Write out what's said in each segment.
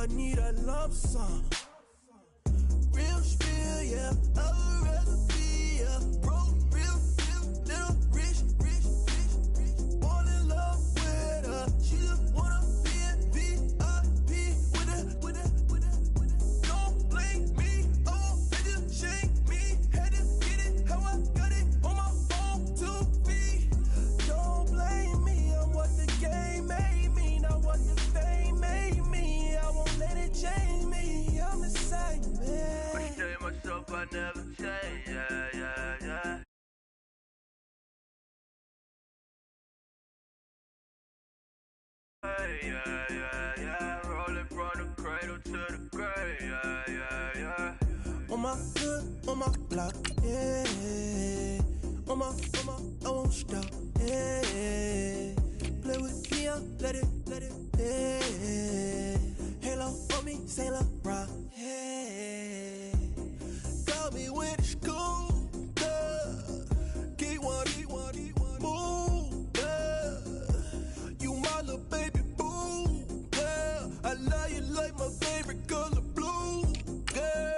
I need a lump sum. Real spill, yeah. I would rather be a broke, real, little rich. All in love with her. She just wanna be a VIP with her. Don't blame me. Oh, they just shame me. Had to get it how I got it on my own 2 feet. Don't blame me. I'm what the game made me, not what the fame made me. I won't let it change me. I'm the same man. I stay myself, I never change. Yeah. Yeah. Rolling from the cradle to the grave. Yeah. On my hood, on my block, yeah. On my, I won't stop, yeah. Play with me, let it, yeah. Halo on me, Sailor Rock, yeah. Got me with the school, keep one, move, yeah. You my little baby boo, yeah. I love you like my favorite color blue, yeah.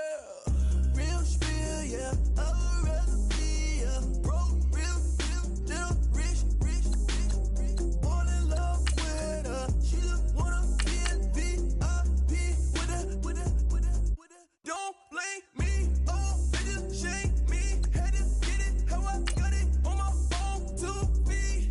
Real spill, yeah. I would rather be a broke, real, little rich. All in love with her. She just wanna be a VIP with her. Don't blame me. Oh, they just shame me. Had to get it how I got it on my own 2 feet.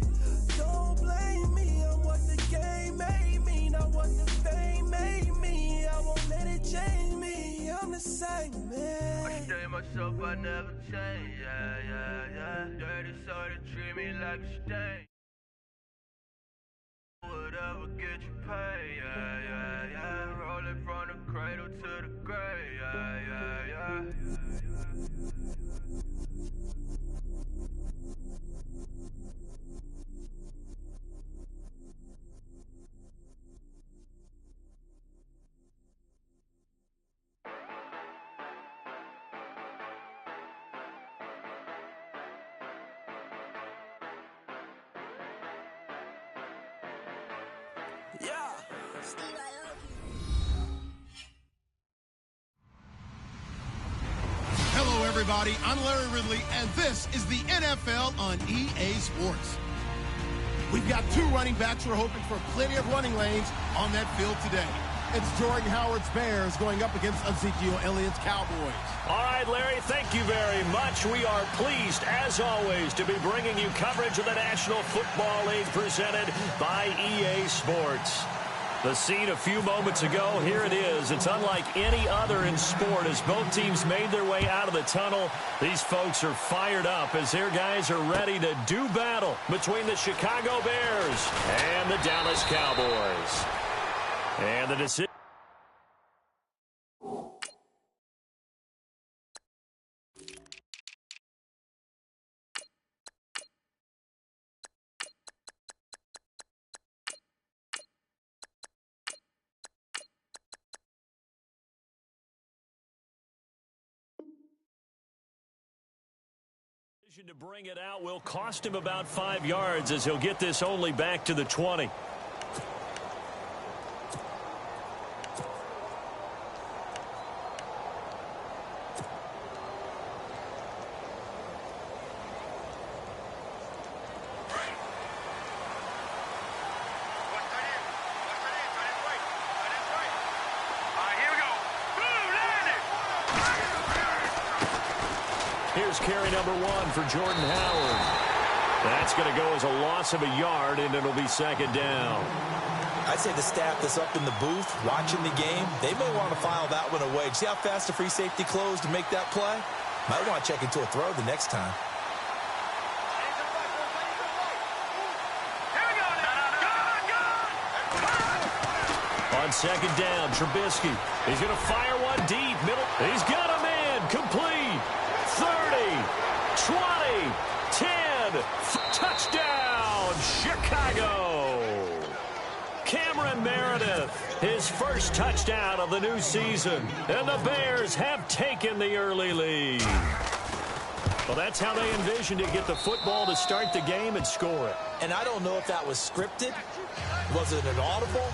Don't blame me. I'm what the game made me, not what the fame made me. I won't let it change me. I'm the same man. I stay myself, I never change. Yeah. Dirty soda treat me like a stain. Whatever get you paid. Yeah. Rolling from the cradle to the grave. Yeah. Hello, everybody. I'm Larry Ridley, and this is the NFL on EA Sports. We've got 2 running backs who are hoping for plenty of running lanes on that field today. It's Jordan Howard's Bears going up against Ezekiel Elliott's Cowboys. All right, Larry, thank you very much. We are pleased, as always, to be bringing you coverage of the National Football League presented by EA Sports. The scene a few moments ago, here it is. It's unlike any other in sport as both teams made their way out of the tunnel. These folks are fired up as their guys are ready to do battle between the Chicago Bears and the Dallas Cowboys. And the decision. To bring it out will cost him about 5 yards as he'll get this only back to the 20. Here's carry number 1 for Jordan Howard. That's going to go as a loss of a yard, and it'll be second down. I'd say the staff that's up in the booth watching the game, they may want to file that one away. See how fast the free safety closed to make that play? Might want to check into a throw the next time. On second down, Trubisky. He's going to fire one deep. Middle. He's got a man. Complete. 30, 20, 10. Touchdown, Chicago. Cameron Meredith, his first touchdown of the new season. And the Bears have taken the early lead. Well, that's how they envisioned to get the football to start the game and score it. And I don't know if that was scripted. Was it an audible?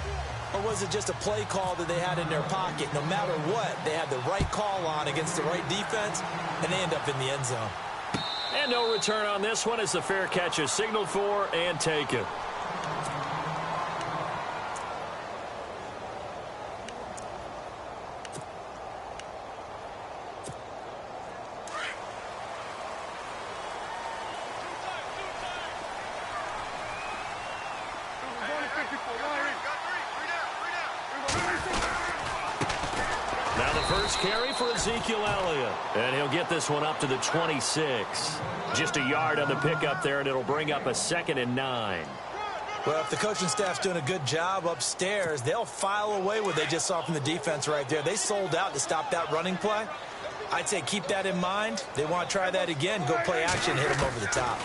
Or was it just a play call that they had in their pocket? No matter what, they had the right call on against the right defense, and they end up in the end zone. And no return on this one as the fair catch is signaled for and taken. Now the first carry for Ezekiel Elliott. And he'll get this one up to the 26. Just a yard on the pickup there, and it'll bring up a 2nd and 9. Well, if the coaching staff's doing a good job upstairs, they'll file away what they just saw from the defense right there. They sold out to stop that running play. I'd say keep that in mind. They want to try that again. Go play action, hit them over the top.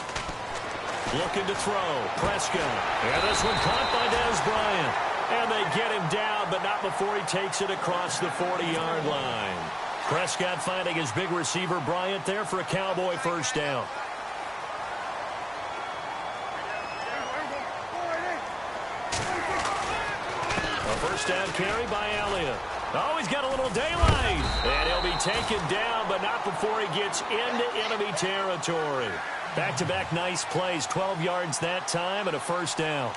Looking to throw. Prescott. And this one caught by Dez Bryant. And they get him down, but not before he takes it across the 40-yard line. Prescott finding his big receiver Bryant there for a Cowboy first down. A first down carry by Elliott. Oh, he's got a little daylight. And he'll be taken down, but not before he gets into enemy territory. Back-to-back nice plays, 12 yards that time and a first down.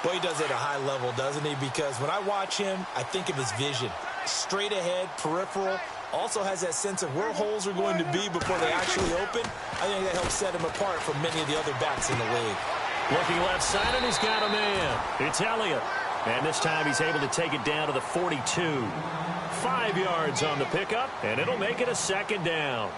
Boy, he does it at a high level, doesn't he? Because when I watch him, I think of his vision. Straight ahead, peripheral, also has that sense of where holes are going to be before they actually open. I think that helps set him apart from many of the other backs in the league. Looking left side, and he's got a man. It's Elliott. And this time he's able to take it down to the 42. 5 yards on the pickup, and it'll make it a 2nd down.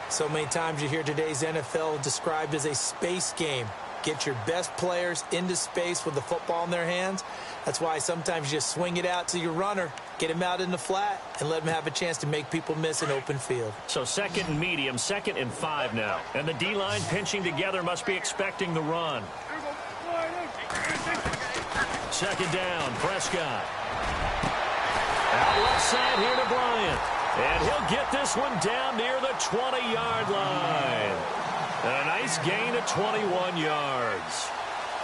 So many times you hear today's NFL described as a space game. Get your best players into space with the football in their hands. That's why sometimes you just swing it out to your runner, get him out in the flat, and let him have a chance to make people miss an open field. So 2nd and medium, 2nd and 5 now. And the D-line pinching together must be expecting the run. 2nd down, Prescott. Out left side here to Bryant. And he'll get this one down near the 20-yard line. A nice gain of 21 yards.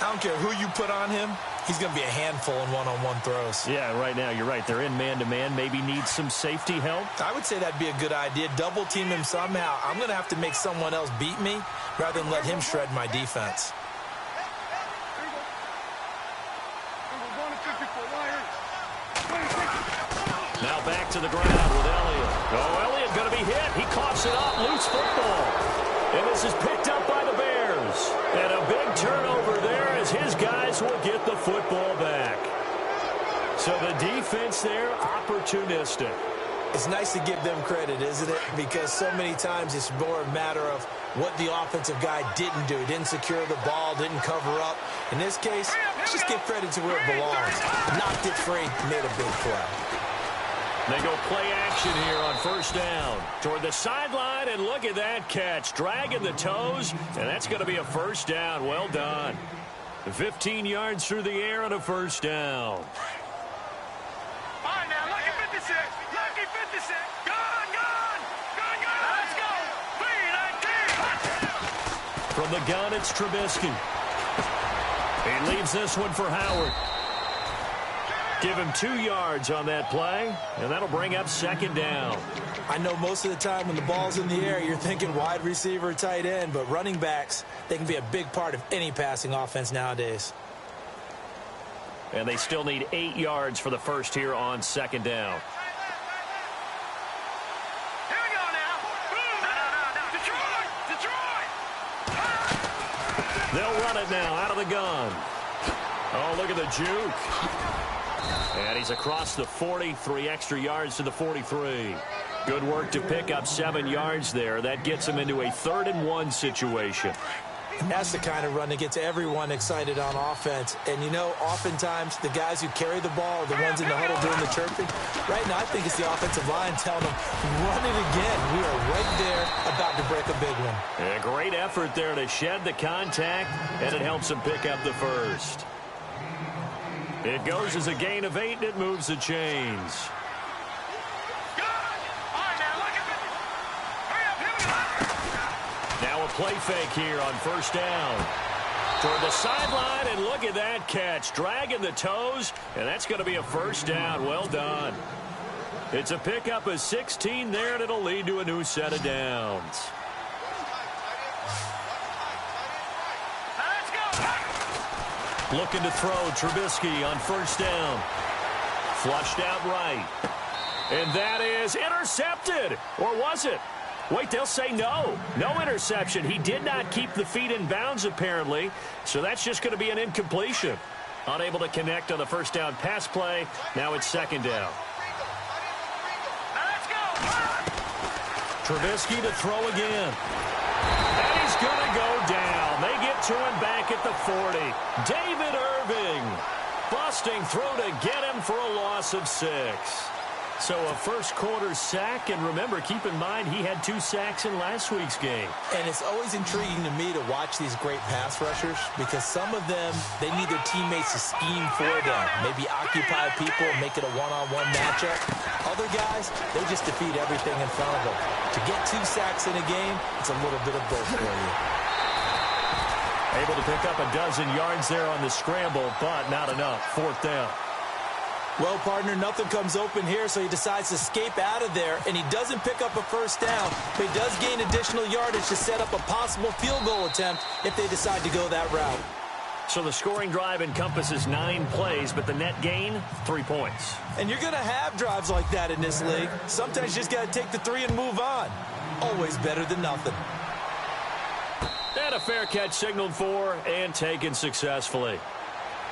I don't care who you put on him. He's going to be a handful in one-on-one throws. Yeah, right now, you're right. They're in man-to-man. Maybe needs some safety help. I would say that'd be a good idea. Double team him somehow. I'm going to have to make someone else beat me rather than let him shred my defense. Now back to the ground with Elliott. Oh, Elliott going to be hit. He coughs it up. Loose football. And this is picked up by the Bears. And a big turnover there as his guys will get the football back. So the defense there, opportunistic. It's nice to give them credit, isn't it? Because so many times it's more a matter of what the offensive guy didn't do. Didn't secure the ball, didn't cover up. In this case, let's just give credit to where it belongs. Knocked it free, made a big play. They go play action here on first down. Toward the sideline, and look at that catch. Dragging the toes, and that's going to be a first down. Well done. 15 yards through the air and a first down. All right, now, lucky 56. Lucky 56. Gone, gone. Gone, gone. Let's go. From the gun, it's Trubisky. He leaves this one for Howard. Give him 2 yards on that play, and that'll bring up 2nd down. I know most of the time when the ball's in the air, you're thinking wide receiver, tight end, but running backs, they can be a big part of any passing offense nowadays. And they still need 8 yards for the first here on 2nd down. Here we go now. No. Detroit. They'll run it now out of the gun. Oh, look at the juke. And he's across the 40, 3 extra yards to the 43. Good work to pick up 7 yards there. That gets him into a 3rd and 1 situation. And that's the kind of run that gets everyone excited on offense. And, you know, oftentimes the guys who carry the ball are the ones in the huddle doing the chirping. Right now, I think it's the offensive line telling them, run it again. We are right there about to break a big one. A great effort there to shed the contact, and it helps him pick up the first. It goes as a gain of 8, and it moves the chains. Now a play fake here on first down. Toward the sideline, and look at that catch. Dragging the toes, and that's going to be a first down. Well done. It's a pickup of 16 there, and it'll lead to a new set of downs. Looking to throw, Trubisky on first down. Flushed out right. And that is intercepted. Or was it? Wait, they'll say no. No interception. He did not keep the feet in bounds, apparently. So that's just going to be an incompletion. Unable to connect on the first down pass play. Now it's second down. Let's go. Trubisky to throw again. And he's going to go down. They get to him back at the 40. David Irving busting through to get him for a loss of 6. So a first-quarter sack, and remember, keep in mind, he had 2 sacks in last week's game. And it's always intriguing to me to watch these great pass rushers because some of them, they need their teammates to scheme for them, maybe occupy people and make it a one-on-one matchup. Other guys, they just defeat everything in front of them. To get 2 sacks in a game, it's a little bit of both for you. Able to pick up a dozen yards there on the scramble, but not enough. Fourth down. Well, partner, nothing comes open here, so he decides to escape out of there, and he doesn't pick up a first down, but he does gain additional yardage to set up a possible field goal attempt if they decide to go that route. So the scoring drive encompasses 9 plays, but the net gain, 3 points. And you're going to have drives like that in this league. Sometimes you just got to take the 3 and move on. Always better than nothing. And a fair catch signaled for and taken successfully.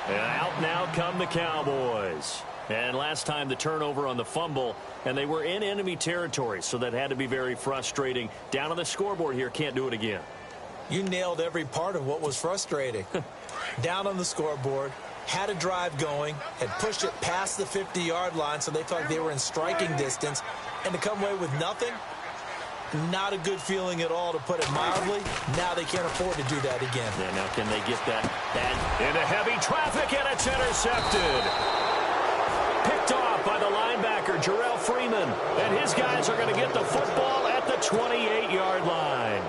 And out now come the Cowboys. And last time the turnover on the fumble, and they were in enemy territory, so that had to be very frustrating. Down on the scoreboard here, can't do it again. You nailed every part of what was frustrating. Down on the scoreboard, had a drive going, had pushed it past the 50-yard line, so they felt like they were in striking distance, and to come away with nothing, not a good feeling at all, to put it mildly. Now they can't afford to do that again. Yeah, now can they get that into heavy traffic, and it's intercepted. Picked off by the linebacker, Jarrell Freeman. And his guys are going to get the football at the 28-yard line.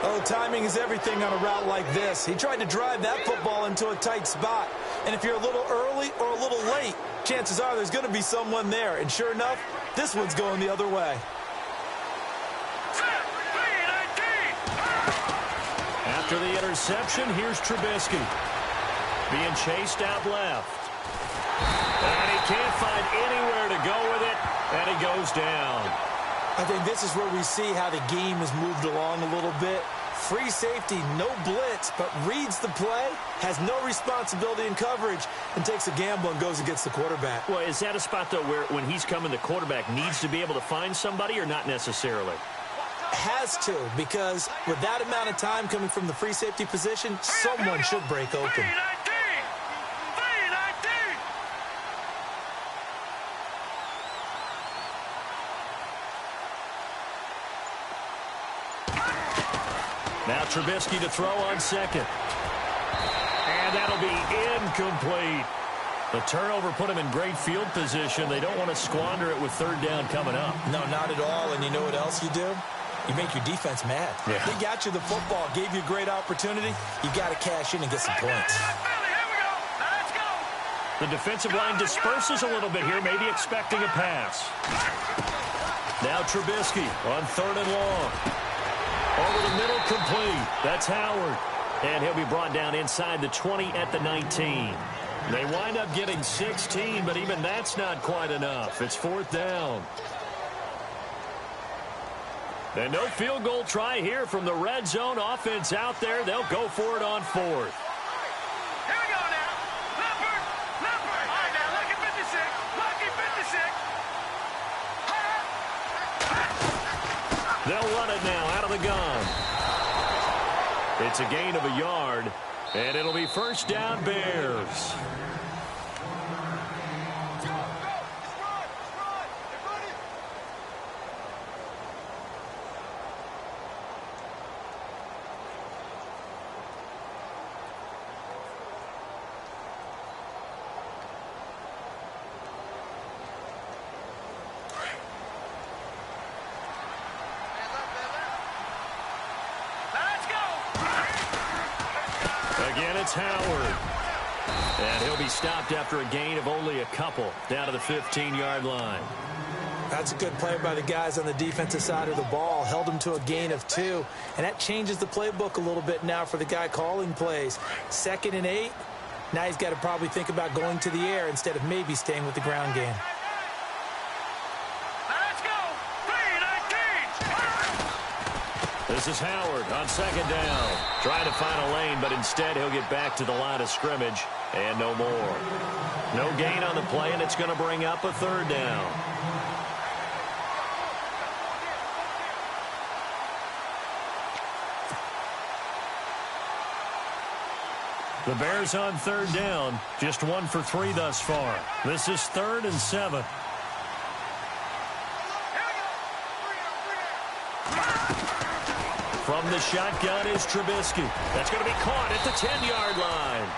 Oh, timing is everything on a route like this. He tried to drive that football into a tight spot. And if you're a little early or a little late, chances are there's going to be someone there. And sure enough, this one's going the other way. After the interception, here's Trubisky. Being chased out left. And he can't find anywhere to go with it, and he goes down. I think this is where we see how the game has moved along a little bit. Free safety, no blitz, but reads the play, has no responsibility in coverage, and takes a gamble and goes against the quarterback. Well, is that a spot, though, where when he's coming, the quarterback needs to be able to find somebody, or not necessarily? Has to, because with that amount of time coming from the free safety position, someone should break open. Now Trubisky to throw on second. And that'll be incomplete. The turnover put him in great field position. They don't want to squander it with third down coming up. No, not at all. And you know what else you do? You make your defense mad. Yeah. They got you the football, gave you a great opportunity. You got to cash in and get some points. The defensive line disperses a little bit here, maybe expecting a pass. Now Trubisky on third and long. Over the middle, complete. That's Howard. And he'll be brought down inside the 20 at the 19. They wind up getting 16, but even that's not quite enough. It's fourth down. And no field goal try here from the red zone offense out there. They'll go for it on fourth. Here we go now. Leopard. All right, now, lucky 56. Lucky 56. They'll run it now out of the gun. It's a gain of a yard, and it'll be first down Bears. Again, it's Howard. And he'll be stopped after a gain of only a couple down to the 15-yard line. That's a good play by the guys on the defensive side of the ball. Held him to a gain of 2. And that changes the playbook a little bit now for the guy calling plays. 2nd and 8. Now he's got to probably think about going to the air instead of maybe staying with the ground game. Let's go. 3-19. This is Howard on 2nd down. Trying to find a lane, but instead he'll get back to the line of scrimmage and no more. No gain on the play, and it's going to bring up a 3rd down. The Bears on 3rd down, just 1 for 3 thus far. This is 3rd and 7. From the shotgun is Trubisky. That's going to be caught at the 10-yard line.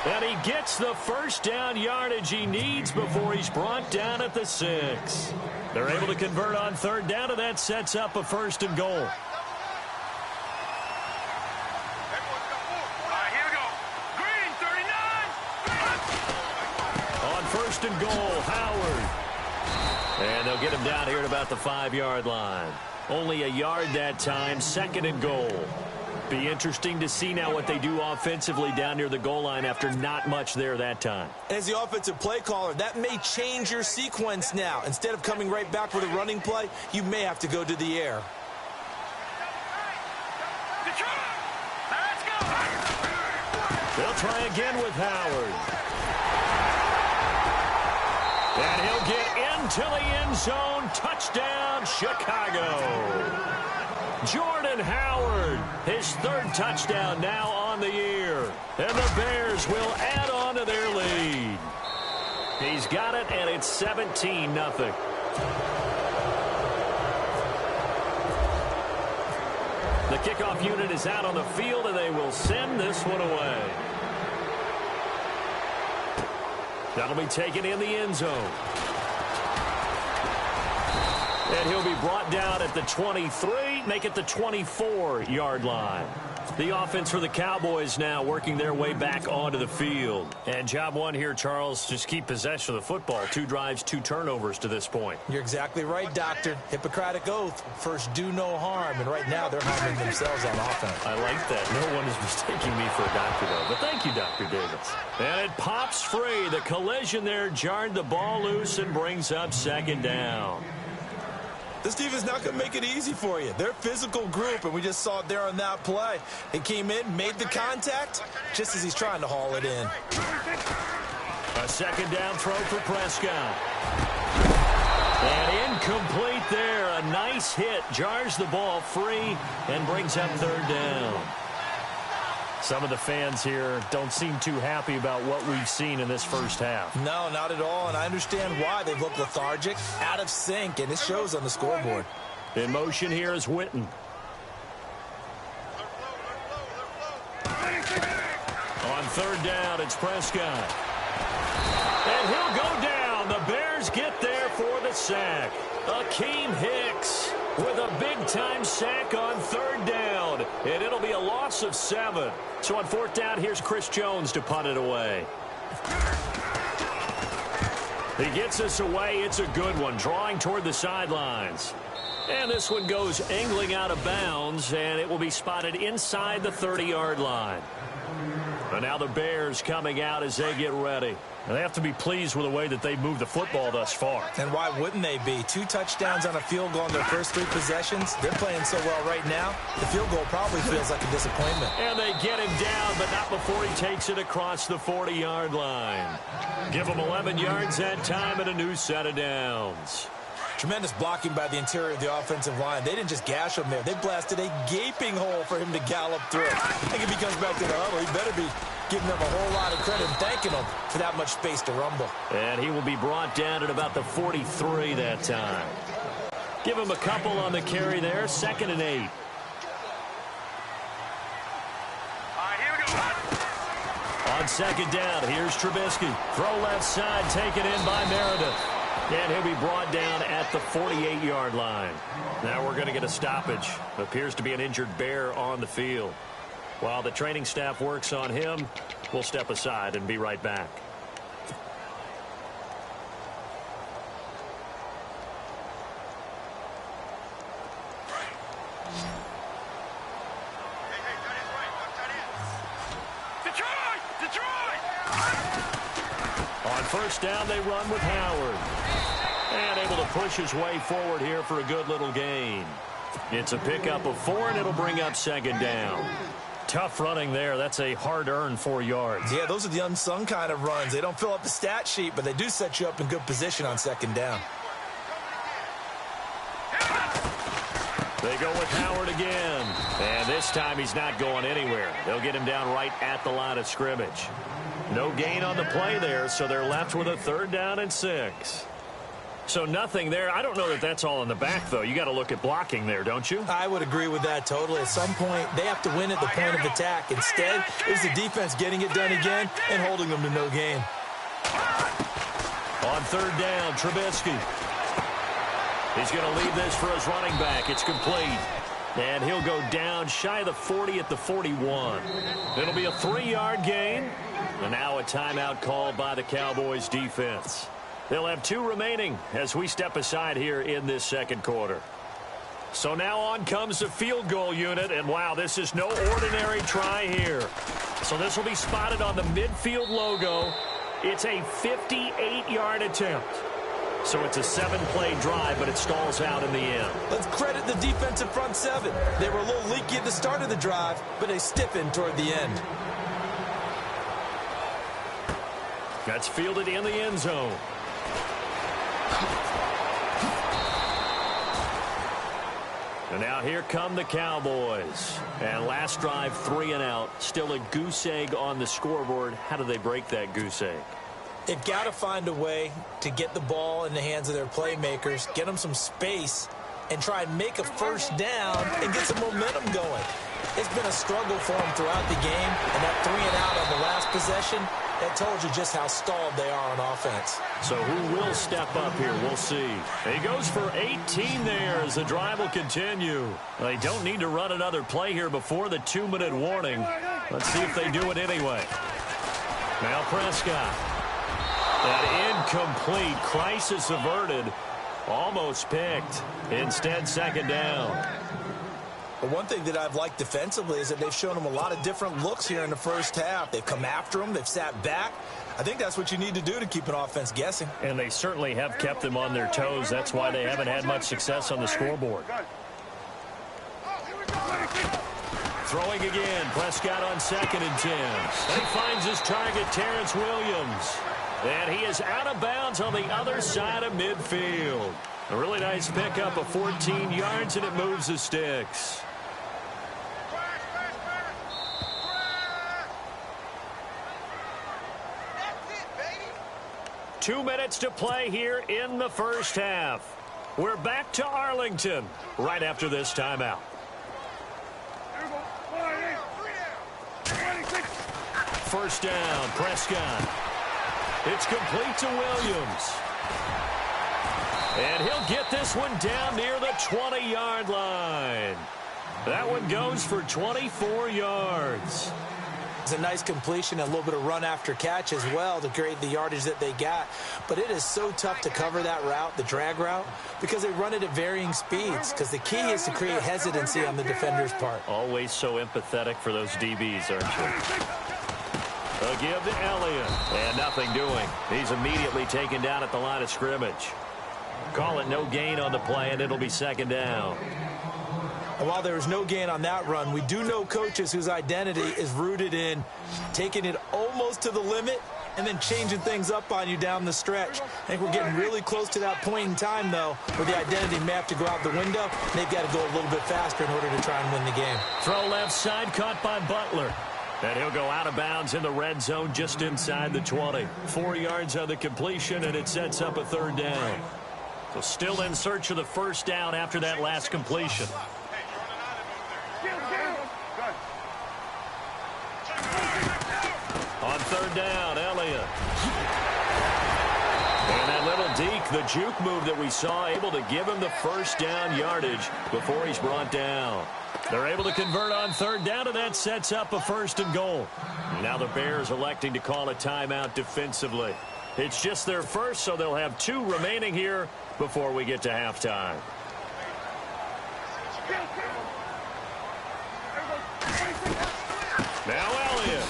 And he gets the first down yardage he needs before he's brought down at the 6. They're able to convert on 3rd down, and that sets up a 1st and goal. First and goal, Howard. And they'll get him down here at about the 5-yard line. Only a yard that time, 2nd and goal. Be interesting to see now what they do offensively down near the goal line after not much there that time. As the offensive play caller, that may change your sequence now. Instead of coming right back with a running play, you may have to go to the air. They'll try again with Howard. And he'll get into the end zone. Touchdown, Chicago. Jordan Howard, his 3rd touchdown now on the year. And the Bears will add on to their lead. He's got it, and it's 17-0. The kickoff unit is out on the field, and they will send this one away. That'll be taken in the end zone. And he'll be brought down at the 23, make it the 24-yard line. The offense for the Cowboys now working their way back onto the field. And job 1 here, Charles, just keep possession of the football. 2 drives, 2 turnovers to this point. You're exactly right, Doctor. Hippocratic oath. First, do no harm. And right now, they're harming themselves on offense. I like that. No one is mistaking me for a doctor, though. But thank you, Dr. Davis. And it pops free. The collision there jarred the ball loose and brings up 2nd down. This defense is not going to make it easy for you. They're a physical group, and we just saw it there on that play. He came in, made the contact, just as he's trying to haul it in. A 2nd down throw for Prescott. And incomplete there. A nice hit. Jars the ball free and brings up 3rd down. Some of the fans here don't seem too happy about what we've seen in this first half. No, not at all, and I understand why. They've looked lethargic, out of sync, and it shows on the scoreboard. In motion here is Witten. On 3rd down, it's Prescott. And he'll go down. The Bears get there for the sack. Akeem Hicks with a big-time sack on 3rd down. And it'll be a loss of 7. So on 4th down, here's Chris Jones to punt it away. He gets us away. It's a good one, drawing toward the sidelines. And this one goes angling out of bounds, and it will be spotted inside the 30-yard line. And now the Bears coming out as they get ready. And they have to be pleased with the way that they've moved the football thus far. And why wouldn't they be? 2 touchdowns on a field goal in their first 3 possessions. They're playing so well right now, the field goal probably feels like a disappointment. And they get him down, but not before he takes it across the 40-yard line. Give him 11 yards that time and a new set of downs. Tremendous blocking by the interior of the offensive line. They didn't just gash him there. They blasted a gaping hole for him to gallop through. I think if he comes back to the huddle, he better be giving them a whole lot of credit and thanking them for that much space to rumble. And he will be brought down at about the 43 that time. Give him a couple on the carry there. 2nd and 8. On 2nd down, here's Trubisky. Throw left side, taken in by Meredith. And he'll be brought down at the 48-yard line. Now we're going to get a stoppage. Appears to be an injured Bear on the field. While the training staff works on him, we'll step aside and be right back. On first down, they run with Howard. And able to push his way forward here for a good little gain. It's a pickup of 4, and it'll bring up second down. Tough running there. That's a hard-earned 4 yards. Yeah, those are the unsung kind of runs. They don't fill up the stat sheet, but they do set you up in good position on second down. They go with Howard again. And this time he's not going anywhere. They'll get him down right at the line of scrimmage. No gain on the play there, so they're left with a 3rd down and 6. So nothing there. I don't know that that's all in the back, though. You got to look at blocking there, don't you? I would agree with that totally. At some point, they have to win at the point of attack. Instead, it was the defense getting it done again and holding them to no gain. On 3rd down, Trubisky. He's going to leave this for his running back. It's complete. And he'll go down shy of the 40 at the 41. It'll be a 3-yard gain. And now a timeout called by the Cowboys defense. They'll have 2 remaining as we step aside here in this second quarter. So now on comes the field goal unit. And, wow, this is no ordinary try here. So this will be spotted on the midfield logo. It's a 58-yard attempt. So it's a 7-play drive, but it stalls out in the end. Let's credit the defensive front 7. They were a little leaky at the start of the drive, but they stiffened toward the end. That's fielded in the end zone. And now here come the Cowboys. And last drive, 3 and out. Still a goose egg on the scoreboard. How do they break that goose egg? They've got to find a way to get the ball in the hands of their playmakers, get them some space, and try and make a first down and get some momentum going. It's been a struggle for them throughout the game, and that 3 and out on the last possession, that told you just how stalled they are on offense. So who will step up here? We'll see. He goes for 18 there as the drive will continue. They don't need to run another play here before the 2-minute warning. Let's see if they do it anyway. Now Prescott. That incomplete. Crisis averted. Almost picked. Instead, second down. But one thing that I've liked defensively is that they've shown them a lot of different looks here in the first half. They've come after them. They've sat back. I think that's what you need to do to keep an offense guessing. And they certainly have kept them on their toes. That's why they haven't had much success on the scoreboard. Throwing again. Prescott on 2nd and 10. And he finds his target, Terrence Williams. And he is out of bounds on the other side of midfield. A really nice pickup of 14 yards, and it moves the sticks. Two minutes to play here in the first half. We're back to Arlington right after this timeout. First down, Prescott. It's complete to Williams. And he'll get this one down near the 20-yard line. That one goes for 24 yards. It's a nice completion and a little bit of run after catch as well to create the yardage that they got. But it is so tough to cover that route, the drag route, because they run it at varying speeds. Because the key is to create hesitancy on the defender's part. Always so empathetic for those DBs, aren't you? A give to Elliott. And nothing doing. He's immediately taken down at the line of scrimmage. Call it no gain on the play, and it'll be second down. And while there was no gain on that run, we do know coaches whose identity is rooted in taking it almost to the limit and then changing things up on you down the stretch. I think we're getting really close to that point in time, though, where the identity may have to go out the window. They've got to go a little bit faster in order to try and win the game. Throw left side, caught by Butler. And he'll go out of bounds in the red zone just inside the 20. 4 yards on the completion, and it sets up a third down. So still in search of the first down after that last completion. On third down, Elliott. And that little deke The juke move that we saw able to give him the first down yardage before he's brought down. They're able to convert on third down, and that sets up a 1st and goal. Now the Bears electing to call a timeout defensively. It's just their first, so they'll have 2 remaining here before we get to halftime. Now Elliott.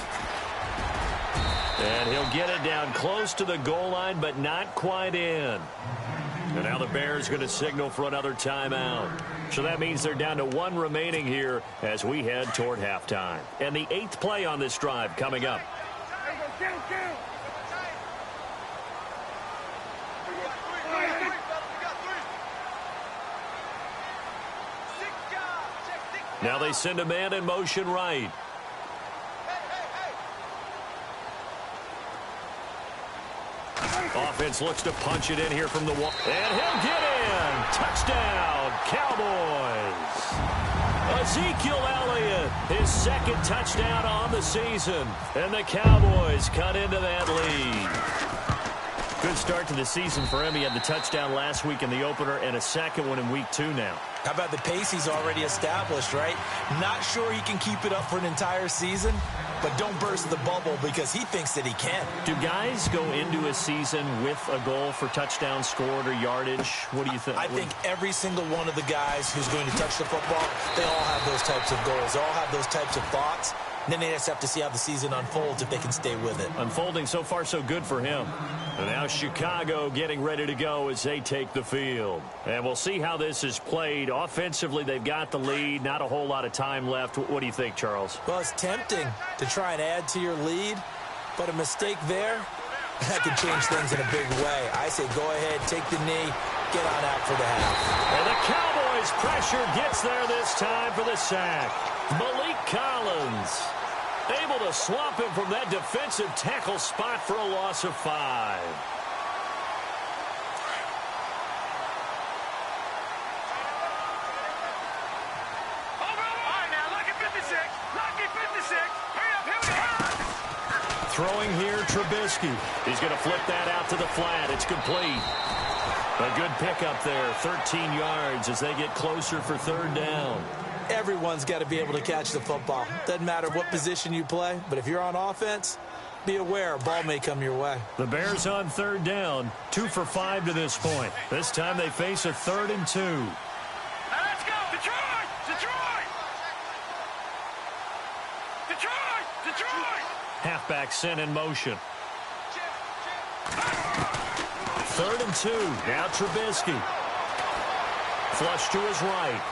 And he'll get it down close to the goal line, but not quite in. And now the Bears going to signal for another timeout. So that means they're down to 1 remaining here as we head toward halftime. And the 8th play on this drive coming up. Now they send a man in motion right. Offense looks to punch it in here from the wall. And he'll get in. Touchdown, Cowboys. Ezekiel Elliott, his 2nd touchdown on the season. And the Cowboys cut into that lead. Good start to the season for him. He had the touchdown last week in the opener and a 2nd one in week 2 now. How about the pace he's already established, right? Not sure he can keep it up for an entire season, but don't burst the bubble because he thinks that he can. Do guys go into a season with a goal for touchdown scored or yardage? What do you think? I think every single one of the guys who's going to touch the football, they all have those types of goals. They all have those types of thoughts. And then they just have to see how the season unfolds if they can stay with it. Unfolding so far so good for him. And now Chicago getting ready to go as they take the field. And we'll see how this is played. Offensively, they've got the lead. Not a whole lot of time left. What do you think, Charles? Well, it's tempting to try and add to your lead, but a mistake there, that can change things in a big way. I say go ahead, take the knee, get on out for the half. And the Cowboys' pressure gets there this time for the sack. Malik Collins able to swamp him from that defensive tackle spot for a loss of 5. Throwing here, Trubisky. He's going to flip that out to the flat. It's complete. A good pickup there, 13 yards as they get closer for 3rd down. Everyone's got to be able to catch the football. Doesn't matter what position you play, but if you're on offense, be aware a ball may come your way. The Bears on 3rd down, 2 for 5 to this point. This time they face a 3rd and 2. Now let's go, Detroit! Detroit! Detroit! Detroit! Halfback sent in motion. 3rd and 2. Now Trubisky. Flush to his right.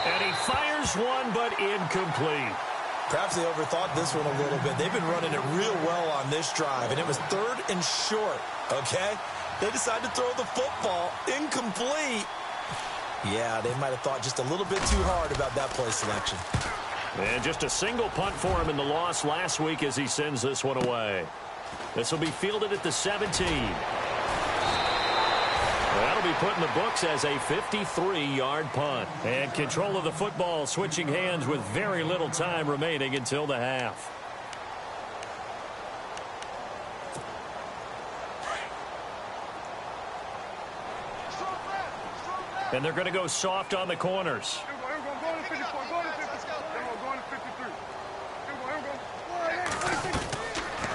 And he fires one, but incomplete. Perhaps they overthought this one a little bit. They've been running it real well on this drive, and it was 3rd and short, okay? They decided to throw the football incomplete. Yeah, they might have thought just a little bit too hard about that play selection. And just a single punt for him in the loss last week as he sends this one away. This will be fielded at the 17. That'll be put in the books as a 53-yard punt. And control of the football switching hands with very little time remaining until the half. And they're going to go soft on the corners.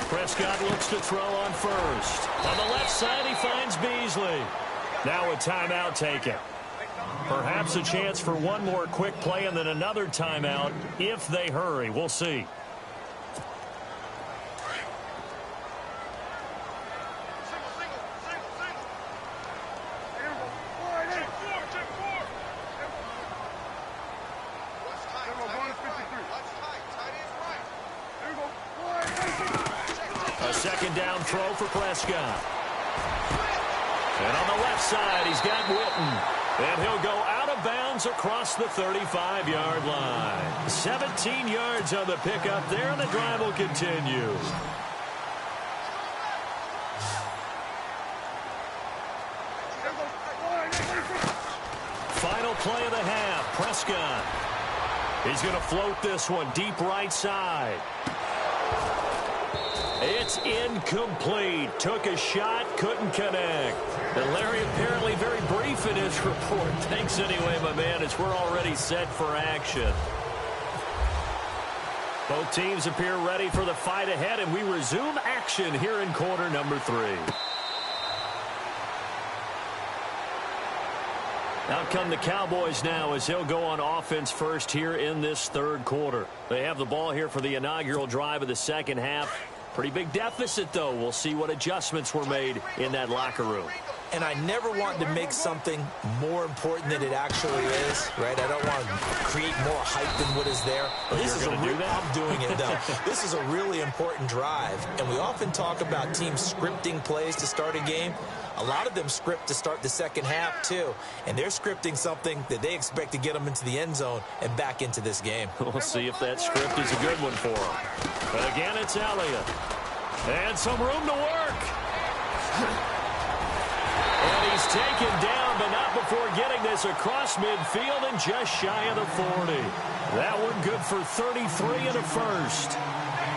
Prescott looks to throw on first. On the left side, he finds Beasley. Now a timeout taken. Perhaps a chance for one more quick play and then another timeout if they hurry. We'll see. A 2nd down throw for Prescott. And on the left side, he's got Witten. And he'll go out of bounds across the 35-yard line. 17 yards on the pickup there, and the drive will continue. Final play of the half, Prescott. He's going to float this one deep right side. It's incomplete. Took a shot, couldn't connect. And Larry apparently very brief in his report. Thanks anyway, my man, as we're already set for action. Both teams appear ready for the fight ahead, and we resume action here in quarter number 3. Out come the Cowboys now as they'll go on offense first here in this third quarter. They have the ball here for the inaugural drive of the second half. Pretty big deficit, though. We'll see what adjustments were made in that locker room. And I never want to make something more important than it actually is, right? I don't want to create more hype than what is there. But this is I'm doing it, though. This is a really important drive. And we often talk about teams scripting plays to start a game. A lot of them script to start the second half, too. And they're scripting something that they expect to get them into the end zone and back into this game. We'll see if that script is a good one for them. But again, it's Elliott. And some room to work. And he's taken down, but not before getting this across midfield and just shy of the 40. That one good for 33 and a first.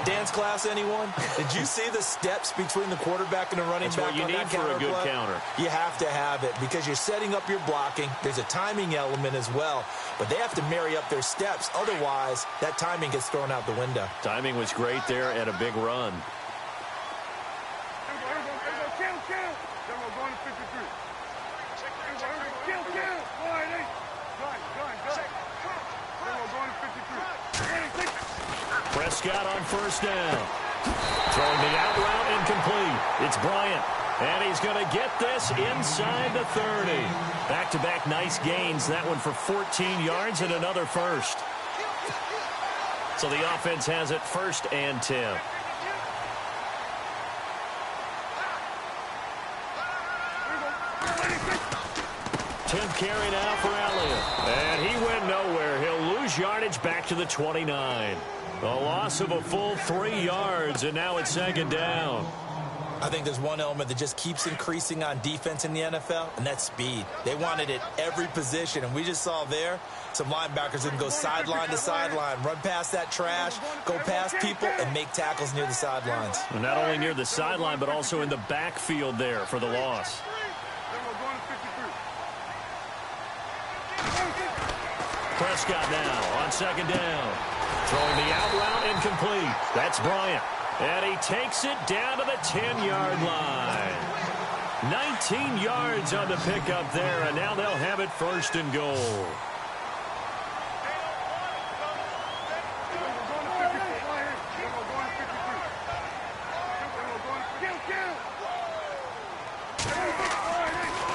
Dance class, anyone? Did you see the steps between the quarterback and the running back? That's what you need for a good counter. You have to have it because you're setting up your blocking. There's a timing element as well, but they have to marry up their steps. Otherwise, that timing gets thrown out the window. Timing was great there and a big run. Prescott on first down. Throwing the out route incomplete. It's Bryant. And he's going to get this inside the 30. Back-to-back nice gains. That one for 14 yards and another first. So the offense has it 1st and 10. Tenth carry now for Elliott. And he went nowhere. He'll lose yardage back to the 29. A loss of a full 3 yards, and now it's 2nd down. I think there's one element that just keeps increasing on defense in the NFL, and that's speed. They want it at every position, and we just saw there some linebackers that can go sideline to sideline, run past that trash, go past people, and make tackles near the sidelines. And not only near the sideline, but also in the backfield there for the loss. Prescott now on 2nd down. Throwing the out route incomplete. That's Bryant. And he takes it down to the 10-yard line. 19 yards on the pickup there, and now they'll have it 1st and goal.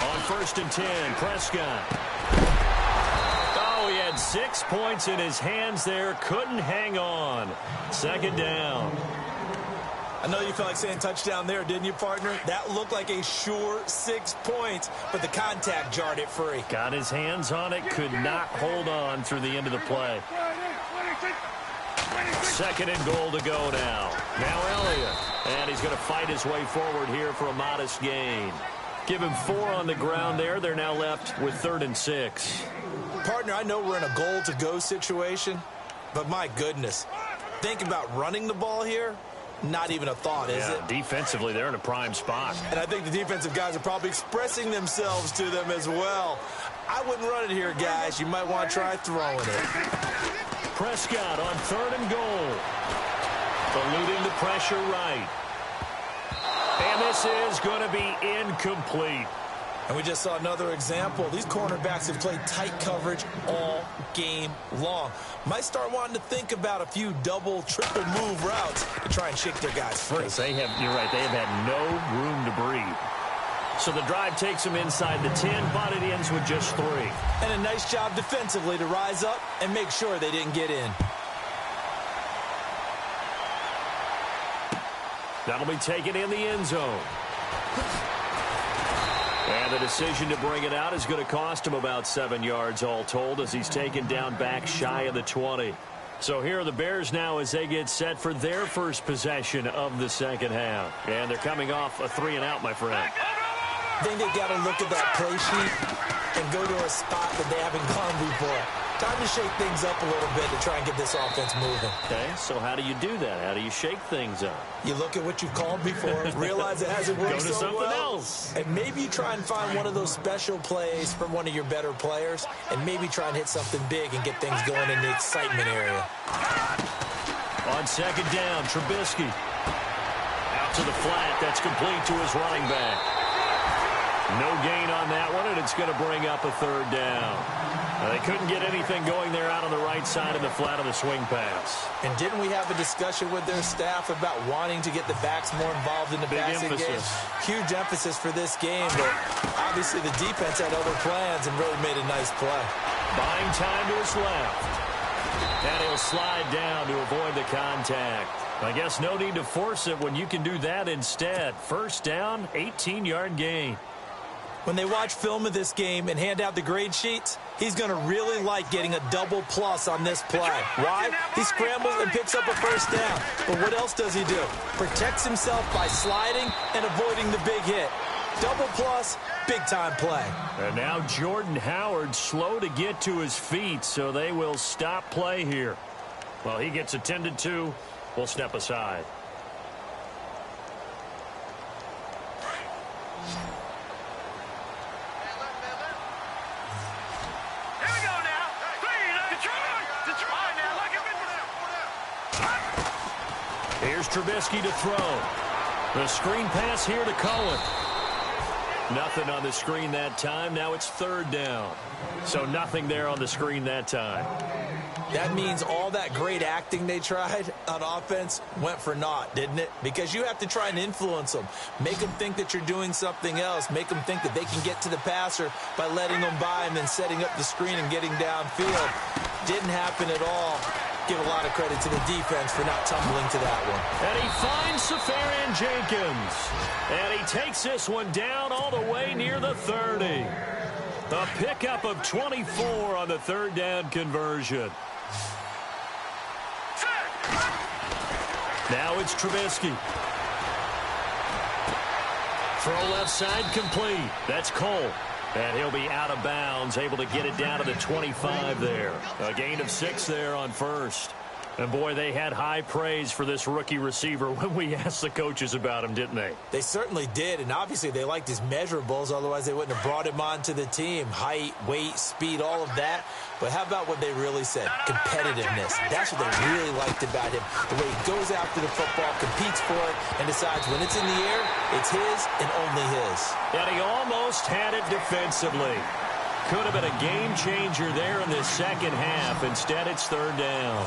On 1st and 10, Prescott. He had 6 points in his hands there. Couldn't hang on. 2nd down. I know you felt like saying touchdown there, didn't you, partner? That looked like a sure 6 points, but the contact jarred it free. Got his hands on it. Could not hold on through the end of the play. 2nd and goal to go now. Now Elliott. And he's going to fight his way forward here for a modest gain. Give him 4 on the ground there. They're now left with 3rd and 6. Partner, I know we're in a goal-to-go situation, but my goodness, think about running the ball here. Not even a thought, is it? Defensively, they're in a prime spot. And I think the defensive guys are probably expressing themselves to them as well. I wouldn't run it here, guys. You might want to try throwing it. Prescott on 3rd and goal. Eluding the pressure right. And this is going to be incomplete. And we just saw another example. These cornerbacks have played tight coverage all game long. Might start wanting to think about a few double, triple move routes to try and shake their guys free. You're right, they have had no room to breathe. So the drive takes them inside the 10, but it ends with just 3. And a nice job defensively to rise up and make sure they didn't get in. That'll be taken in the end zone. And the decision to bring it out is going to cost him about 7 yards all told as he's taken down back shy of the 20. So here are the Bears now as they get set for their first possession of the second half. And they're coming off a 3-and-out, my friend. I think they've got to look at that play sheet and go to a spot that they haven't gone before. Time to shake things up a little bit to try and get this offense moving. Okay, so how do you do that? How do you shake things up? You look at what you've called before, realize it hasn't worked Go to so something well, else. and maybe you try and find one of those special plays from one of your better players, and maybe try and hit something big and get things going in the excitement area. On second down, Trubisky. Out to the flat. That's complete to his running back. No gain on that one, and it's going to bring up a third down. They couldn't get anything going there out on the right side of the flat of the swing pass. And didn't we have a discussion with their staff about wanting to get the backs more involved in the passing game? Huge emphasis for this game, but obviously the defense had other plans and really made a nice play. Buying time to his left. And he'll slide down to avoid the contact. I guess no need to force it when you can do that instead. First down, 18-yard gain. When they watch film of this game and hand out the grade sheets, he's going to really like getting a double plus on this play. Why? He scrambles and picks up a first down. But what else does he do? Protects himself by sliding and avoiding the big hit. Double plus, big-time play. And now Jordan Howard slow to get to his feet, so they will stop play here. Well, he gets attended to. We'll step aside. Here's Trubisky to throw. The screen pass here to Cohen. Nothing on the screen that time. Now it's third down. So nothing there on the screen that time. That means all that great acting they tried on offense went for naught, didn't it? Because you have to try and influence them. Make them think that you're doing something else. Make them think that they can get to the passer by letting them by and then setting up the screen and getting downfield. Didn't happen at all. Give a lot of credit to the defense for not tumbling to that one. And he finds Safarian Jenkins. And he takes this one down all the way near the 30. A pickup of 24 on the third down conversion. Now it's Trubisky. Throw left side complete. That's Cole. And he'll be out of bounds, able to get it down to the 25 there. A gain of 6 there on first. And, boy, they had high praise for this rookie receiver when we asked the coaches about him, didn't they? They certainly did, and obviously they liked his measurables. Otherwise, they wouldn't have brought him onto the team. Height, weight, speed, all of that. But how about what they really said? Competitiveness. That's what they really liked about him. The way he goes after the football, competes for it, and decides when it's in the air, it's his and only his. And he almost had it defensively. Could have been a game changer there in the second half. Instead, it's third down.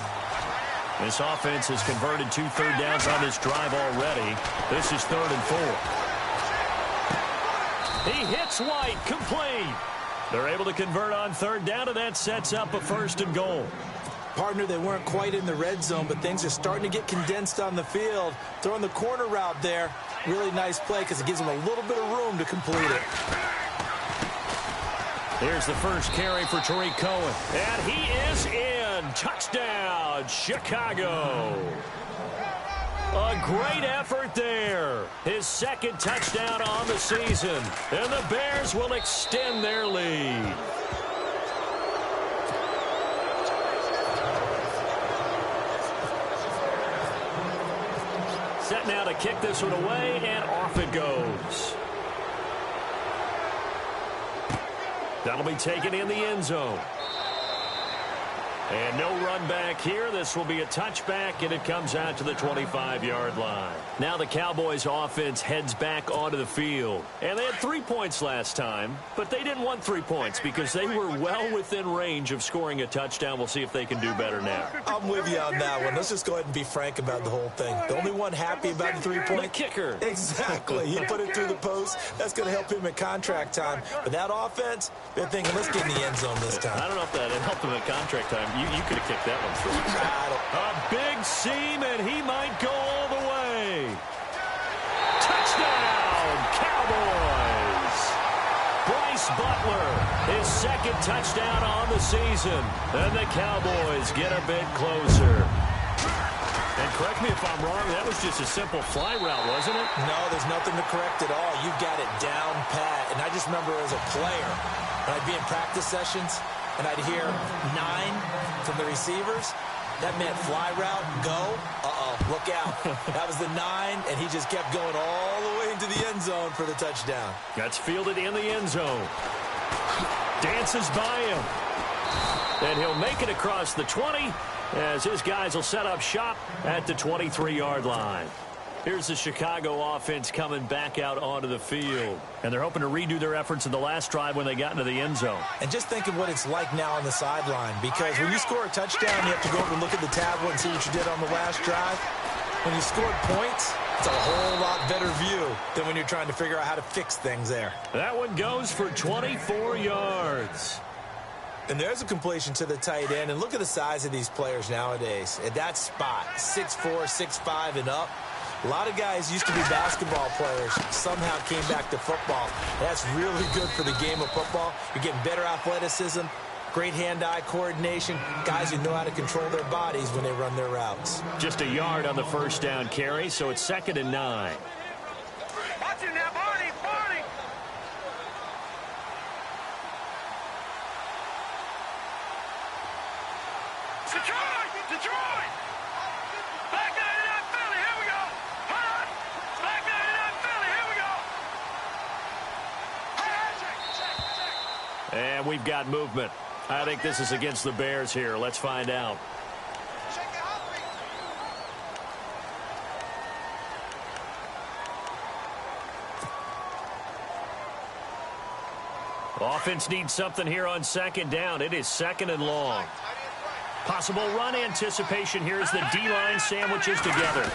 This offense has converted 2 third downs on this drive already. This is 3rd and 4. He hits White, complete. They're able to convert on third down, and that sets up a 1st and goal. Partner, they weren't quite in the red zone, but things are starting to get condensed on the field. Throwing the corner route there, really nice play because it gives them a little bit of room to complete it. Here's the first carry for Tariq Cohen. And he is in. Touchdown, Chicago. A great effort there. His 2nd touchdown on the season. And the Bears will extend their lead. Set now to kick this one away, and off it goes. That'll be taken in the end zone. And no run back here. This will be a touchback, and it comes out to the 25-yard line. Now the Cowboys offense heads back onto the field. And they had 3 points last time, but they didn't want 3 points because they were well within range of scoring a touchdown. We'll see if they can do better now. I'm with you on that one. Let's just go ahead and be frank about the whole thing. The only one happy about the 3-point. The kicker. Exactly. He put it through the post. That's going to help him at contract time. But that offense, they're thinking, let's get in the end zone this time. I don't know if that helped him at contract time. You could have kicked that one through. A big seam, and he might go all the way. Touchdown, Cowboys. Bryce Butler, his 2nd touchdown on the season. And the Cowboys get a bit closer. And correct me if I'm wrong, that was just a simple fly route, wasn't it? No, there's nothing to correct at all. You got it down pat. And I just remember as a player, when I'd be in practice sessions, and I'd hear 9 from the receivers, that meant fly route, go, look out. That was the 9, and he just kept going all the way into the end zone for the touchdown. That's fielded in the end zone. Dances by him. And he'll make it across the 20 as his guys will set up shop at the 23-yard line. Here's the Chicago offense coming back out onto the field. And they're hoping to redo their efforts in the last drive when they got into the end zone. And just think of what it's like now on the sideline, because when you score a touchdown, you have to go over and look at the tablet and see what you did on the last drive. When you scored points, it's a whole lot better view than when you're trying to figure out how to fix things there. That one goes for 24 yards. And there's a completion to the tight end. And look at the size of these players nowadays. At that spot, 6'4", 6'5", and up. A lot of guys used to be basketball players, somehow came back to football. That's really good for the game of football. You're getting better athleticism, great hand-eye coordination, guys who know how to control their bodies when they run their routes. Just a yard on the first down carry, so it's 2nd and 9. Watch it now, Barney, Barney. Detroit! Back 99 Philly, here we go. Hold on. Back 99 Philly, here we go. And we've got movement. I think this is against the Bears here. Let's find out. Offense needs something here on 2nd down. It is 2nd and long. Possible run anticipation here as the D-line sandwiches together.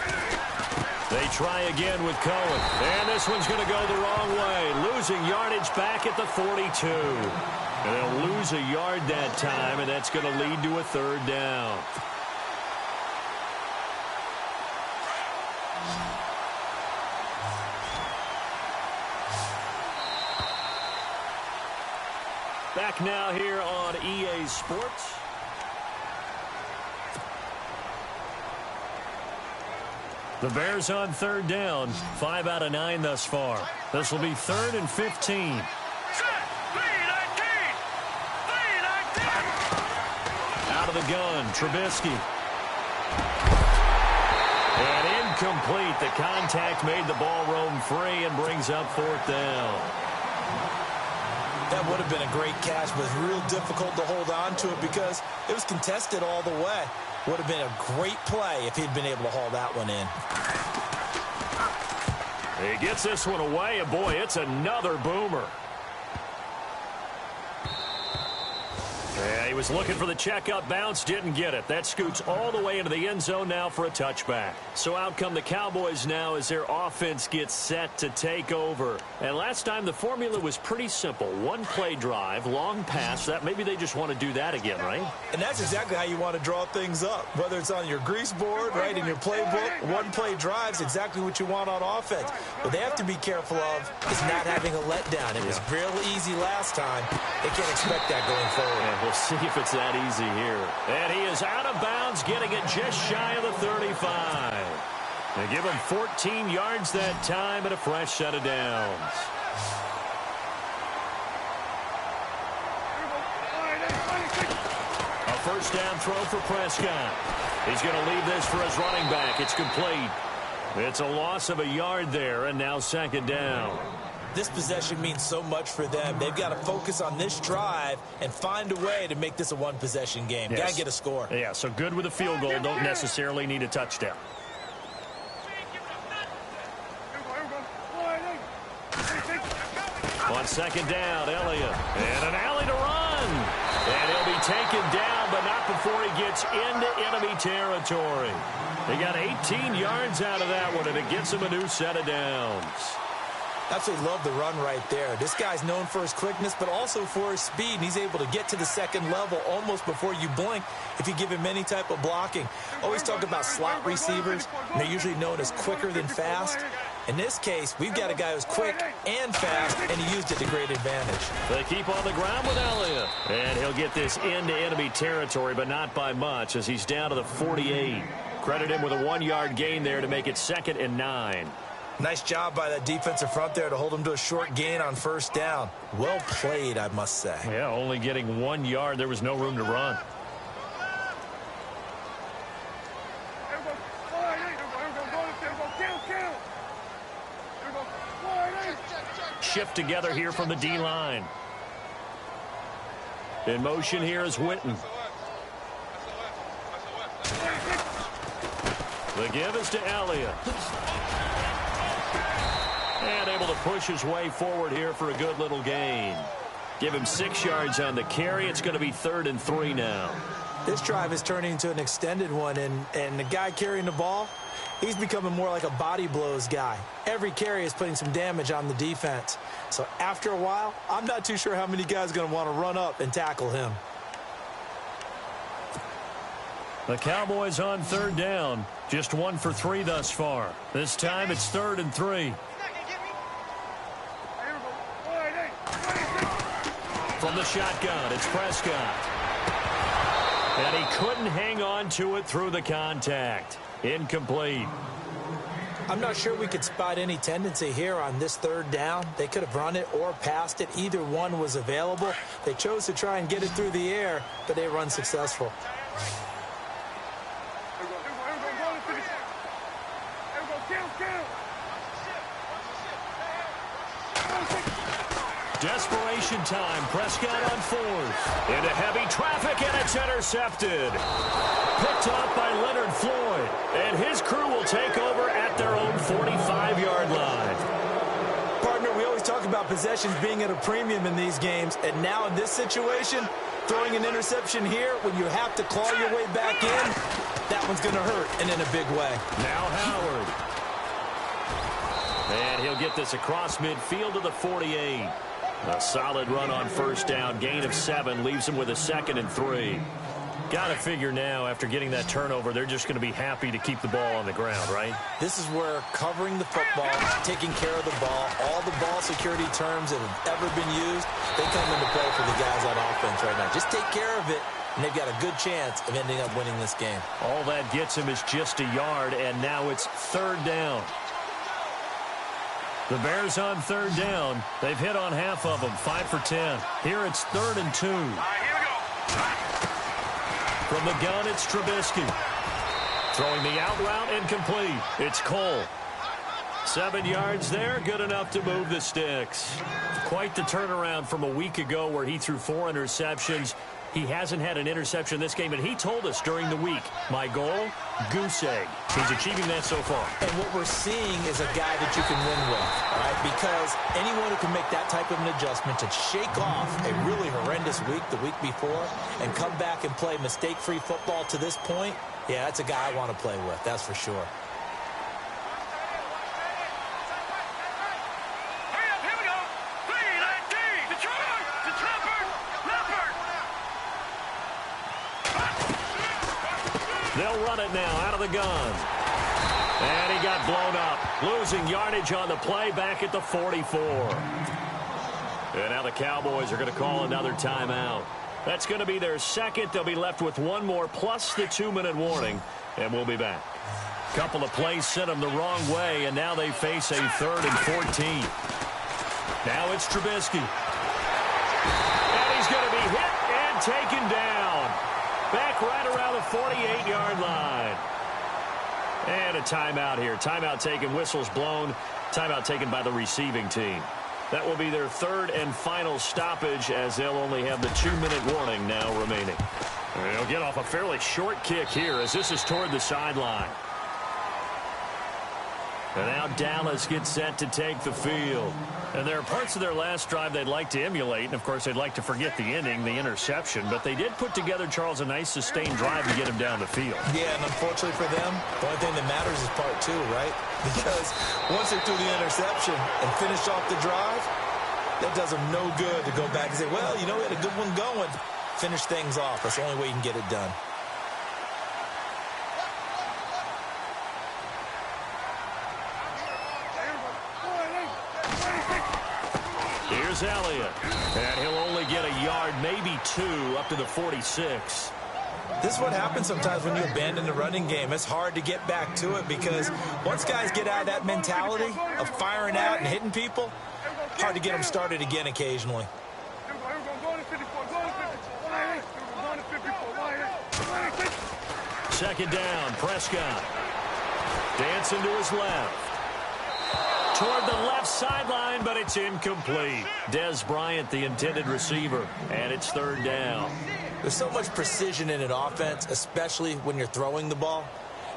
They try again with Cohen. And this one's going to go the wrong way. Losing yardage back at the 42. And they'll lose a yard that time, and that's going to lead to a 3rd down. Back now here on EA Sports. The Bears on 3rd down. 5 out of 9 thus far. This will be 3rd and 15. Out of the gun, Trubisky. And incomplete. The contact made the ball roam free and brings up 4th down. That would have been a great catch, but it's real difficult to hold on to it because it was contested all the way. Would have been a great play if he'd been able to haul that one in. He gets this one away, and boy, it's another boomer. Yeah, he was looking for the checkup bounce, didn't get it. That scoots all the way into the end zone now for a touchback. So out come the Cowboys now as their offense gets set to take over. And last time the formula was pretty simple. One-play drive, long pass. That maybe they just want to do that again, right? And that's exactly how you want to draw things up. Whether it's on your grease board, right, in your playbook, one-play drive's exactly what you want on offense. What they have to be careful of is not having a letdown. It was real easy last time. They can't expect that going forward. Yeah, we'll see if it's that easy here. And he is out of bounds, getting it just shy of the 35. They give him 14 yards that time and a fresh set of downs. A first down throw for Prescott. He's going to leave this for his running back. It's complete. It's a loss of a yard there, and now 2nd down. This possession means so much for them. They've got to focus on this drive and find a way to make this a one-possession game. Yes. Got to get a score. Yeah, so good with a field goal. Don't necessarily need a touchdown. On 2nd down, Elliott. And an alley to run. And he'll be taken down, but not before he gets into enemy territory. They got 18 yards out of that one, and it gets him a new set of downs. Absolutely love the run right there. This guy's known for his quickness, but also for his speed. And he's able to get to the 2nd level almost before you blink if you give him any type of blocking. Always talk about slot receivers, and they're usually known as quicker than fast. In this case, we've got a guy who's quick and fast, and he used it to great advantage. They keep on the ground with Elliott. And he'll get this into enemy territory, but not by much as he's down to the 48. Credit him with a 1-yard gain there to make it 2nd and 9. Nice job by that defensive front there to hold him to a short gain on first down. Well played, I must say. Yeah, only getting 1 yard. There was no room to run. Shift together here from the D-line. In motion here is Witten. The give is to Elliott. And able to push his way forward here for a good little gain. Give him 6 yards on the carry. It's going to be 3rd and 3 now. This drive is turning into an extended one, and the guy carrying the ball, he's becoming more like a body blows guy. Every carry is putting some damage on the defense. So after a while, I'm not too sure how many guys are going to want to run up and tackle him. The Cowboys on 3rd down. Just 1 for 3 thus far. This time it's 3rd and 3. From the shotgun, it's Prescott. And he couldn't hang on to it through the contact. Incomplete. I'm not sure we could spot any tendency here on this 3rd down. They could have run it or passed it. Either one was available. They chose to try and get it through the air, but they were unsuccessful. Desperation time. Prescott on 4th. Into heavy traffic, and it's intercepted. Picked up by Leonard Floyd. And his crew will take over at their own 45-yard line. Partner, we always talk about possessions being at a premium in these games. And now in this situation, throwing an interception here when you have to claw your way back in, that one's going to hurt, and in a big way. Now Howard. And he'll get this across midfield to the 48. A solid run on first down. Gain of 7 leaves him with a 2nd and 3. Got to figure now, after getting that turnover, they're just going to be happy to keep the ball on the ground, right? This is where covering the football, taking care of the ball, all the ball security terms that have ever been used, they come into play for the guys on offense right now. Just take care of it, and they've got a good chance of ending up winning this game. All that gets him is just a yard, and now it's 3rd down. The Bears on 3rd down. They've hit on half of them, 5 for 10. Here it's 3rd and 2. All right, here we go. From the gun, it's Trubisky. Throwing the out route, incomplete. It's Cole. 7 yards there, good enough to move the sticks. Quite the turnaround from a week ago where he threw 4 interceptions. He hasn't had an interception this game, and he told us during the week, my goal, goose egg. He's achieving that so far. And what we're seeing is a guy that you can win with, all right? Because anyone who can make that type of an adjustment to shake off a really horrendous week the week before and come back and play mistake-free football to this point, yeah, that's a guy I want to play with, that's for sure. They'll run it now out of the gun. And he got blown up. Losing yardage on the play back at the 44. And now the Cowboys are going to call another timeout. That's going to be their 2nd. They'll be left with 1 more plus the 2-minute warning. And we'll be back. Couple of plays sent them the wrong way, and now they face a 3rd and 14. Now it's Trubisky. And he's going to be hit and taken down. Back right around the 48-yard line. And a timeout here. Timeout taken, whistles blown. Timeout taken by the receiving team. That will be their 3rd and final stoppage, as they'll only have the 2-minute warning now remaining. They'll get off a fairly short kick here as this is toward the sideline. And now Dallas gets set to take the field. And there are parts of their last drive they'd like to emulate. And, of course, they'd like to forget the ending, the interception. But they did put together, Charles, a nice sustained drive to get him down the field. Yeah, and unfortunately for them, the only thing that matters is part 2, right? Because once they threw the interception and finished off the drive, that does them no good to go back and say, well, you know, we had a good one going. Finish things off. That's the only way you can get it done. Elliott, and he'll only get a yard, maybe 2, up to the 46. This is what happens sometimes when you abandon the running game. It's hard to get back to it because once guys get out of that mentality of firing out and hitting people, hard to get them started again occasionally. Second down, Prescott. Dancing to his left. Toward the left sideline, but it's incomplete. Dez Bryant, the intended receiver, and it's third down. There's so much precision in an offense, especially when you're throwing the ball.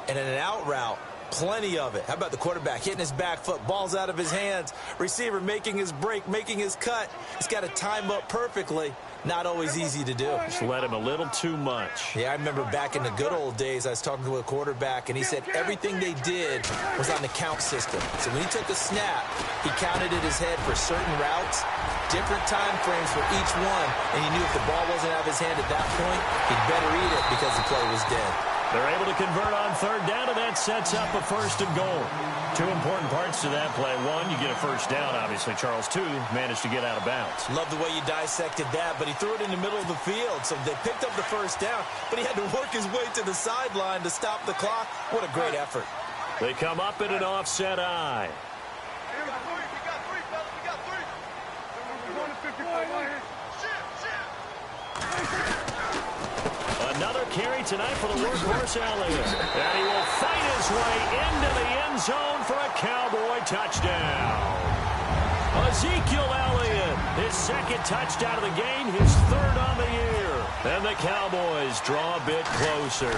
And in an out route, plenty of it. How about the quarterback hitting his back foot, ball's out of his hands, receiver making his break, making his cut. He's got to time up perfectly. Not always easy to do. Just let him a little too much. Yeah, I remember back in the good old days, I was talking to a quarterback, and he said everything they did was on the count system. So when he took a snap, he counted in his head for certain routes, different time frames for each one, and he knew if the ball wasn't out of his hand at that point, he'd better eat it because the play was dead. They're able to convert on third down, and that sets up a first and goal. Two important parts to that play. One, you get a first down, obviously. Charles, two, managed to get out of bounds. Love the way you dissected that, but he threw it in the middle of the field, so they picked up the first down, but he had to work his way to the sideline to stop the clock. What a great effort. They come up in an offset eye. Another carry tonight for the workhorse Elliott. And he will fight his way into the end zone for a Cowboy touchdown. Ezekiel Elliott, his second touchdown of the game, his third on the year. And the Cowboys draw a bit closer.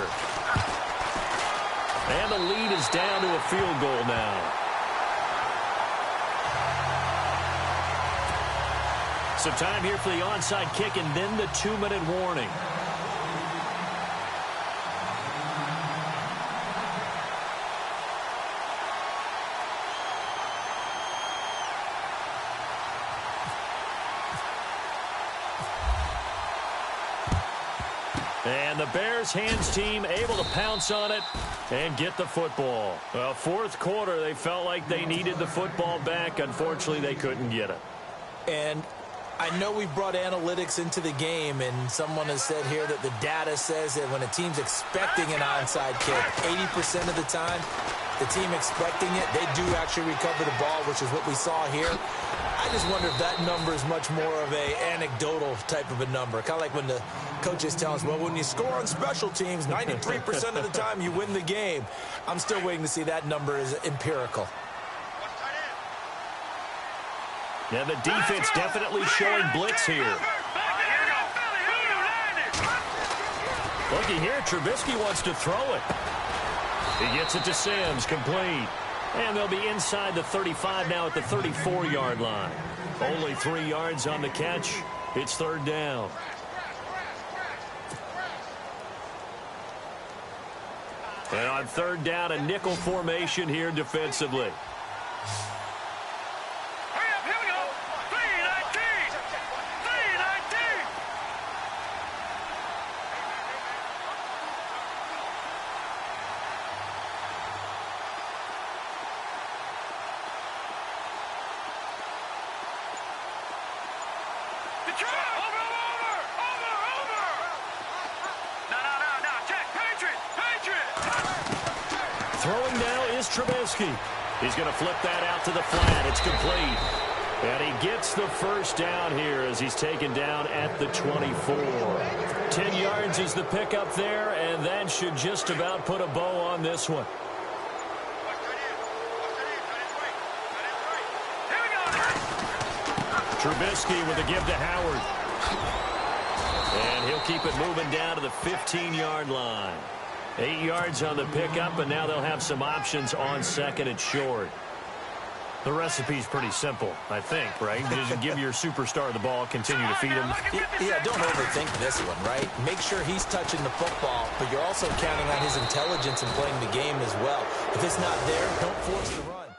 And the lead is down to a field goal now. Some time here for the onside kick and then the 2-minute warning. And the Bears hands team able to pounce on it and get the football. Well, fourth quarter, they felt like they needed the football back. Unfortunately, they couldn't get it. And I know we've brought analytics into the game, and someone has said here that the data says that when a team's expecting an onside kick, 80% of the time, the team expecting it, they do actually recover the ball, which is what we saw here. I just wonder if that number is much more of a anecdotal type of a number. Kind of like when the coaches tell us, well, when you score on special teams, 93% of the time you win the game. I'm still waiting to see that number is empirical. Yeah, the defense definitely showing blitz here. Looky here, Trubisky wants to throw it. He gets it to Sims, complete. And they'll be inside the 35 now at the 34-yard line. Only 3 yards on the catch. It's third down. And on third down, a nickel formation here defensively. Throwing now is Trubisky. He's going to flip that out to the flat. It's complete. And he gets the first down here as he's taken down at the 24. 10 yards is the pickup there, and that should just about put a bow on this one. Trubisky with a give to Howard. And he'll keep it moving down to the 15-yard line. 8 yards on the pickup, and now they'll have some options on second and short. The recipe's pretty simple, I think, right? Just give your superstar the ball, continue to feed him. Yeah, don't overthink this one, right? Make sure he's touching the football, but you're also counting on his intelligence in playing the game as well. If it's not there, don't force the run.